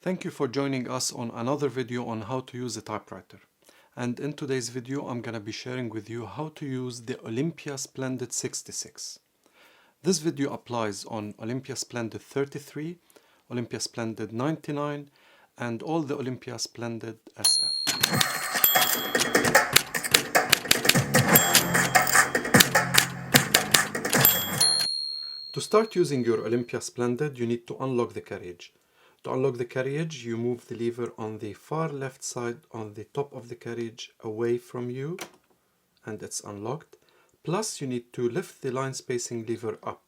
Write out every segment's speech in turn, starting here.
Thank you for joining us on another video on how to use a typewriter. And in today's video, I'm going to be sharing with you how to use the Olympia Splendid 66. This video applies on Olympia Splendid 33, Olympia Splendid 99, and all the Olympia Splendid SF. To start using your Olympia Splendid, you need to unlock the carriage. To unlock the carriage, you move the lever on the far left side on the top of the carriage away from you, and it's unlocked. Plus, you need to lift the line spacing lever up.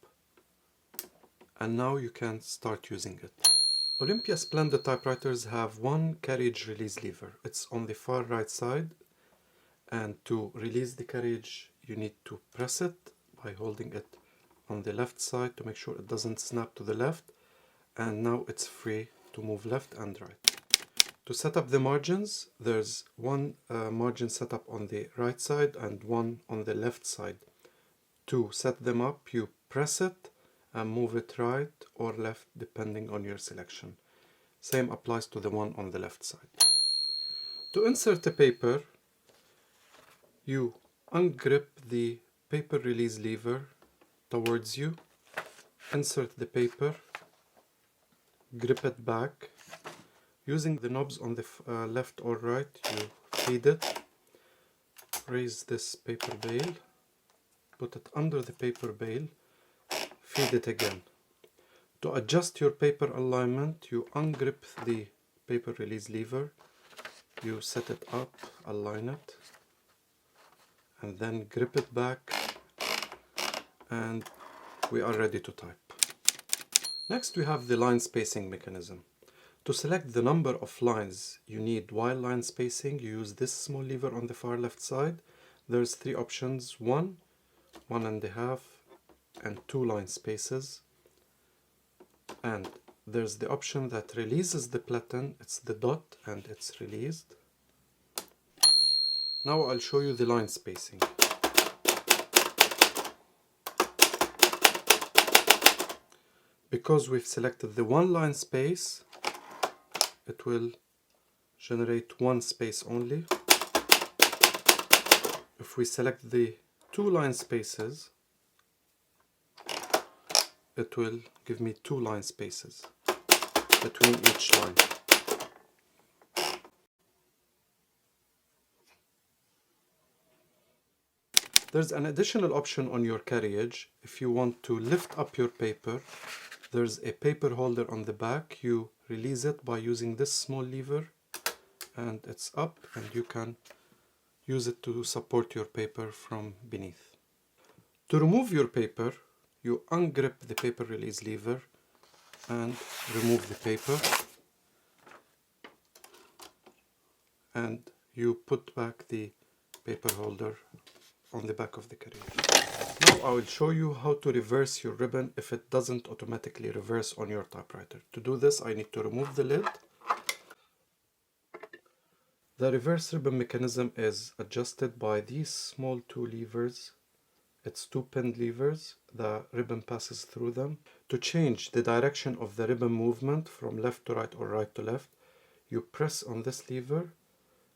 And now you can start using it. Olympia Splendid typewriters have one carriage release lever. It's on the far right side. And to release the carriage, you need to press it by holding it on the left side to make sure it doesn't snap to the left. And now it's free to move left and right. To set up the margins, there's one margin set up on the right side and one on the left side. To set them up, you press it and move it right or left depending on your selection. Same applies to the one on the left side. To insert the paper, you ungrip the paper release lever towards you, insert the paper, grip it back. Using the knobs on the left or right, you feed it, raise this paper bale, put it under the paper bale, feed it again. To adjust your paper alignment, you ungrip the paper release lever, you set it up, align it, and then grip it back, and we are ready to type. Next, we have the line spacing mechanism. To select the number of lines you need while line spacing, you use this small lever on the far left side. There's three options: 1, 1.5, and 2 line spaces. And there's the option that releases the platen. It's the dot and it's released. Now I'll show you the line spacing. Because we've selected the 1 line space, it will generate 1 space only. If we select the 2 line spaces, it will give me 2 line spaces between each line. There's an additional option on your carriage. If you want to lift up your paper, there's a paper holder on the back. You release it by using this small lever and it's up, and you can use it to support your paper from beneath. To remove your paper, you ungrip the paper release lever and remove the paper, and you put back the paper holder on the back of the carriage. Now I will show you how to reverse your ribbon if it doesn't automatically reverse on your typewriter. To do this, I need to remove the lid. The reverse ribbon mechanism is adjusted by these small 2 levers. It's 2 pinned levers. The ribbon passes through them. To change the direction of the ribbon movement from left to right or right to left, you press on this lever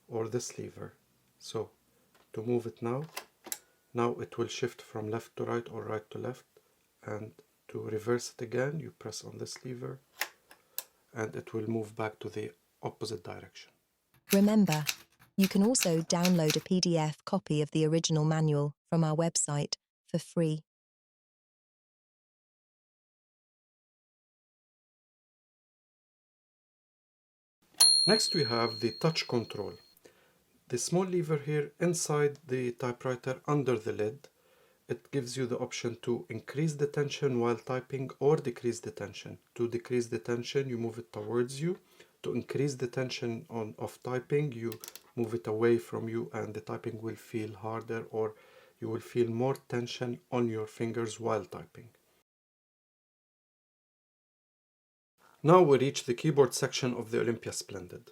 or this lever. So to move it now it will shift from left to right or right to left, and to reverse it again, you press on this lever and it will move back to the opposite direction. Remember, you can also download a PDF copy of the original manual from our website for free. Next, we have the touch control. The small lever here inside the typewriter under the lid, it gives you the option to increase the tension while typing or decrease the tension. To decrease the tension, you move it towards you. To increase the tension of typing, you move it away from you, and the typing will feel harder, or you will feel more tension on your fingers while typing. Now we reach the keyboard section of the Olympia Splendid.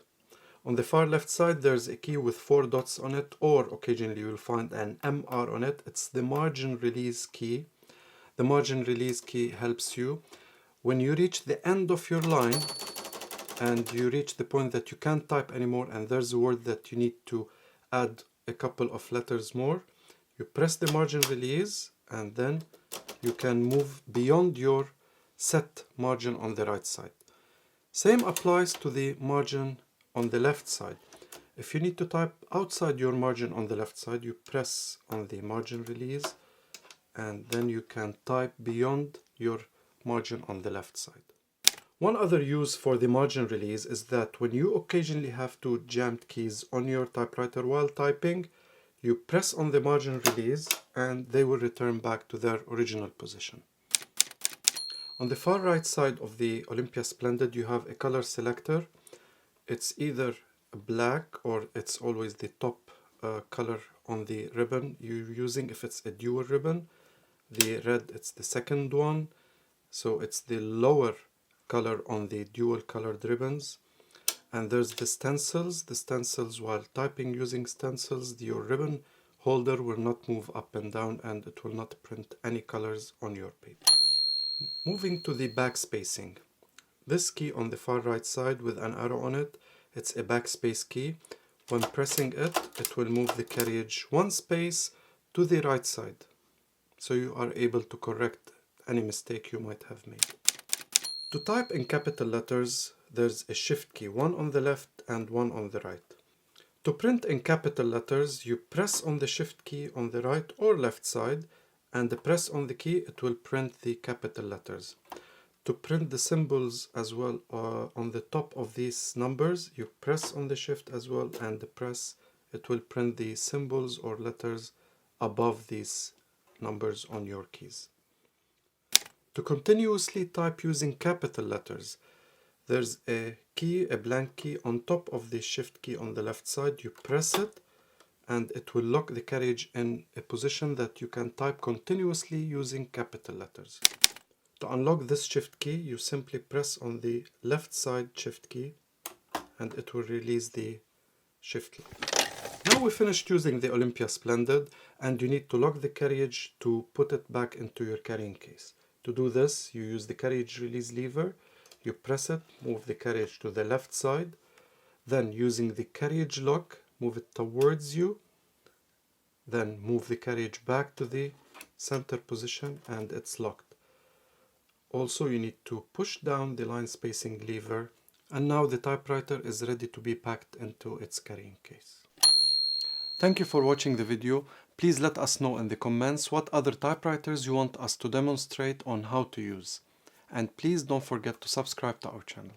On the far left side, there's a key with 4 dots on it, or occasionally you'll find an MR on it. It's the margin release key. The margin release key helps you. When you reach the end of your line, and you reach the point that you can't type anymore and there's a word that you need to add a couple of letters more, you press the margin release and then you can move beyond your set margin on the right side. Same applies to the margin on the left side. If you need to type outside your margin on the left side, you press on the margin release and then you can type beyond your margin on the left side. One other use for the margin release is that when you occasionally have to jam keys on your typewriter while typing, you press on the margin release and they will return back to their original position. On the far right side of the Olympia Splendid, you have a color selector. It's either black or it's always the top color on the ribbon you're using. If it's a dual ribbon, the red, it's the second one. So it's the lower color on the dual colored ribbons. And there's the stencils. The stencils, while typing using stencils, your ribbon holder will not move up and down and it will not print any colors on your paper. Moving to the backspacing. This key on the far right side with an arrow on it, it's a backspace key. When pressing it, it will move the carriage one space to the right side. So you are able to correct any mistake you might have made. To type in capital letters, there's a shift key, one on the left and one on the right. To print in capital letters, you press on the shift key on the right or left side, and press on the key, it will print the capital letters. To print the symbols as well on the top of these numbers, you press on the shift as well and press, it will print the symbols or letters above these numbers on your keys. To continuously type using capital letters, there's a key, a blank key on top of the shift key on the left side. You press it and it will lock the carriage in a position that you can type continuously using capital letters. To unlock this shift key, you simply press on the left side shift key and it will release the shift lock. Now we finished using the Olympia Splendid and you need to lock the carriage to put it back into your carrying case. To do this, you use the carriage release lever, you press it, move the carriage to the left side, then using the carriage lock, move it towards you, then move the carriage back to the center position and it's locked. Also, you need to push down the line spacing lever and now the typewriter is ready to be packed into its carrying case. Thank you for watching the video. Please let us know in the comments what other typewriters you want us to demonstrate on how to use. And please don't forget to subscribe to our channel.